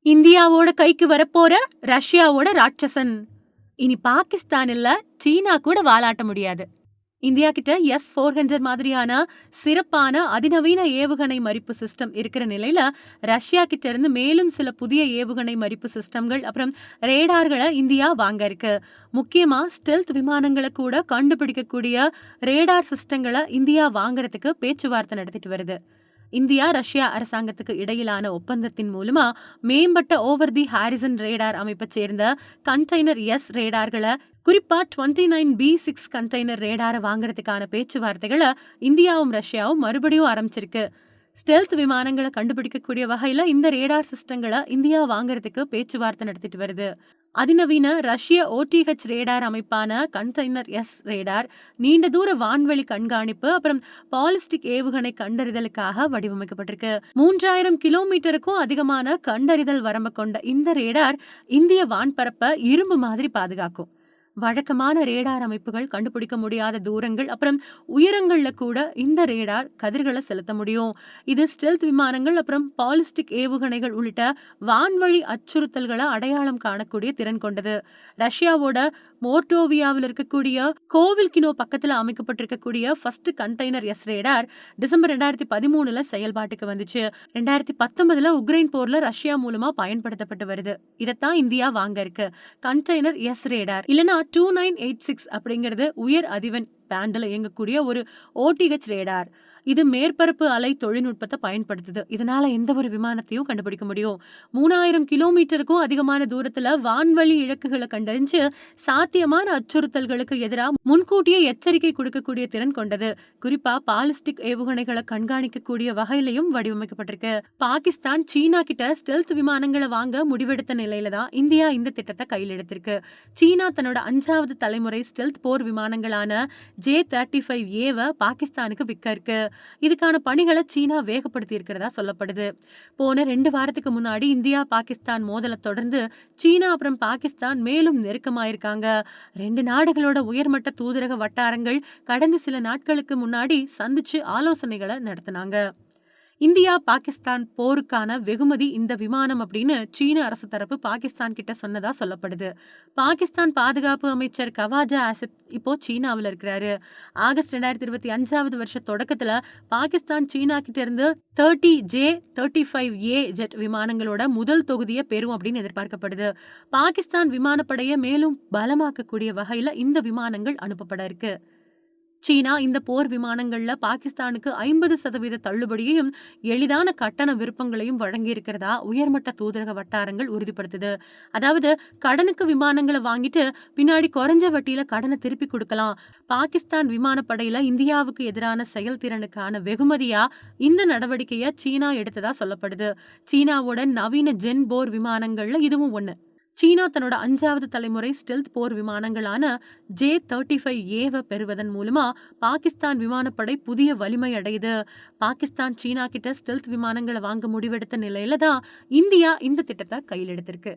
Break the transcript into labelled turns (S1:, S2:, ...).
S1: இந்தியாவோட கைக்கு வரப்போற ரஷ்யாவோட ராட்சசன். இனி பாகிஸ்தான் இல்ல, சீனா கூட வாலாட்ட முடியாது. இந்தியா கிட்ட S-400 மாதிரியான சிறப்பான அதிநவீன ஏவுகணை மறிப்பு சிஸ்டம் இருக்கிற நிலையில ரஷ்யா கிட்ட இருந்து மேலும் சில புதிய ஏவுகணை மறிப்பு சிஸ்டம்கள் அப்புறம் ரேடார்களை இந்தியா வாங்க இருக்கு. முக்கியமா ஸ்டெல்த் விமானங்களை கூட கண்டுபிடிக்கக்கூடிய ரேடார் சிஸ்டங்களை இந்தியா வாங்குறதுக்கு பேச்சுவார்த்தை நடத்திட்டு வருது. இந்தியா ரஷ்யா அரசாங்கத்துக்கு இடையிலான ஒப்பந்தத்தின் மூலமா மேம்பட்ட ஓவர் தி ஹாரிசன் ரேடார் அமைப்பை சேர்ந்த கண்டெய்னர் எஸ் ரேடார்களை குறிப்பா 29B6 கண்டெய்னர் ரேடாரை வாங்குறதுக்கான பேச்சுவார்த்தைகளை இந்தியாவும் ரஷ்யாவும் மறுபடியும் ஆரம்பிச்சிருக்கு. ஸ்டெல்த் விமானங்களை கண்டுபிடிக்கக்கூடிய வகையில இந்த ரேடார் சிஸ்டங்களை இந்தியா வாங்குறதுக்கு பேச்சுவார்த்தை நடத்திட்டு வருது. அதிநவீன ரஷ்ய OTH ரேடார் அமைப்பான கண்டெய்னர் எஸ் ரேடார் நீண்ட தூர வான்வெளி கண்காணிப்பு அப்புறம் பாலிஸ்டிக் ஏவுகணை கண்டறிதலுக்காக வடிவமைக்கப்பட்டிருக்கு. 3000 கிலோமீட்டருக்கும் அதிகமான கண்டறிதல் வரம்பு கொண்ட இந்த ரேடார் இந்திய வான்பரப்பை இரும்பு மாதிரி பாதுகாக்கும். வழக்கமான ரேடார் அமைப்புகள் கண்டுபிடிக்க முடியாத தூரங்கள் அப்புறம் உயரங்கள்ல கூட இந்த ரேடார் கதிர்களை செலுத்த முடியும். இது ஸ்டெல்த் விமானங்கள் அப்புறம் பாலிஸ்டிக் ஏவுகணைகள் உள்ளிட்ட வான்வழி அச்சுறுத்தல்களை அடையாளம் காணக்கூடிய திறன் கொண்டது. ரஷ்யாவோட மோர்டோவியாவில் இருக்கக்கூடிய கோவில்கினோ பக்கத்துல அமைக்கப்பட்டிருக்கக்கூடிய first container S radar December 2013 செயல்பாட்டுக்கு வந்துச்சு. 2019 உக்ரைன் போர்ல ரஷ்யா மூலமா பயன்படுத்தப்பட்டு வருது. இதைத்தான் இந்தியா வாங்க இருக்கு. கண்டெய்னர் எஸ் ரேடார் இல்லனா 2986 அப்படிங்கிறது உயர் அதிர்வெண் பேண்ட்ல இயங்கக்கூடிய ஒரு OTH ரேடார். இது மேற்பரப்பு அலை தொழில்நுட்பத்தை பயன்படுத்துது. இதனால எந்த ஒரு விமானத்தையும் கண்டுபிடிக்க முடியும். 3000 கிலோமீட்டருக்கும் அதிகமான தூரத்துல வான்வழி இலக்குகளை கண்டறிஞ்சு சாத்தியமான அச்சுறுத்தல்களுக்கு எதிராக முன்கூட்டியே எச்சரிக்கை கொடுக்கக்கூடிய திறன் கொண்டது. குறிப்பா பாலிஸ்டிக் ஏவுகணைகளை கண்காணிக்கக்கூடிய வகையிலையும் வடிவமைக்கப்பட்டிருக்கு. பாகிஸ்தான் சீனா கிட்ட ஸ்டெல்த் விமானங்களை வாங்க முடிவெடுத்த நிலையில தான் இந்தியா இந்த திட்டத்தை கையில் எடுத்திருக்கு. சீனா தன்னோட 5வது தலைமுறை ஸ்டெல்த் போர் விமானங்களான J-35A பாகிஸ்தானுக்கு விற்க இருக்கு. இதுக்கான பணிகளை சீனா வேகப்படுத்தி இருக்கிறதா சொல்லப்படுது. போன 2 வாரத்துக்கு முன்னாடி இந்தியா பாகிஸ்தான் மோதலை தொடர்ந்து சீனா அப்புறம் பாகிஸ்தான் மேலும் நெருக்கமாயிருக்காங்க. 2 நாடுகளோட உயர்மட்ட தூதரக வட்டாரங்கள் கடந்த சில நாட்களுக்கு முன்னாடி சந்திச்சு ஆலோசனைகளை நடத்தினாங்க. இந்தியா பாகிஸ்தான் போருக்கான வெகுமதி இந்த விமானம் அப்படின்னு சீன அரசு தரப்பு பாகிஸ்தான் கிட்ட சொன்னதா சொல்லப்படுது. பாகிஸ்தான் பாதுகாப்பு அமைச்சர் கவாஜா ஆசிப் இப்போ சீனாவில் இருக்கிறாரு. ஆகஸ்ட் 2025 வருஷ தொடக்கத்துல பாகிஸ்தான் சீனா கிட்ட இருந்து 30J-35A ஜெட் விமானங்களோட முதல் தொகுதியை பெறும் அப்படின்னு எதிர்பார்க்கப்படுது. பாகிஸ்தான் விமானப்படையை மேலும் பலமாக்கக்கூடிய வகையில இந்த விமானங்கள் அனுப்பப்பட இருக்கு. சீனா இந்த போர் விமானங்கள்ல பாகிஸ்தானுக்கு 50% தள்ளுபடியையும் எளிதான கட்டண விருப்பங்களையும் வழங்கி இருக்கிறதா உயர்மட்ட தூதரக வட்டாரங்கள் உறுதிப்படுத்துது. அதாவது கடனுக்கு விமானங்களை வாங்கிட்டு பின்னாடி குறைஞ்ச வட்டியில கடனை திருப்பி கொடுக்கலாம். பாகிஸ்தான் விமானப்படையில இந்தியாவுக்கு எதிரான செயல்திறனுக்கான வெகுமதியா இந்த நடவடிக்கையை சீனா எடுத்ததா சொல்லப்படுது. சீனாவோட நவீன ஜென் போர் விமானங்கள்ல இதுவும் ஒண்ணு. சீனா தன்னோட 5வது தலைமுறை ஸ்டெல்த் போர் விமானங்களான J-35A பெறுவதன் மூலமா பாகிஸ்தான் விமானப்படை புதிய வலிமை அடையுது. பாகிஸ்தான் சீனா கிட்ட ஸ்டெல்த் விமானங்களை வாங்க முடிவெடுத்த நிலையில தான் இந்தியா இந்த திட்டத்தை கையில் எடுத்திருக்கு.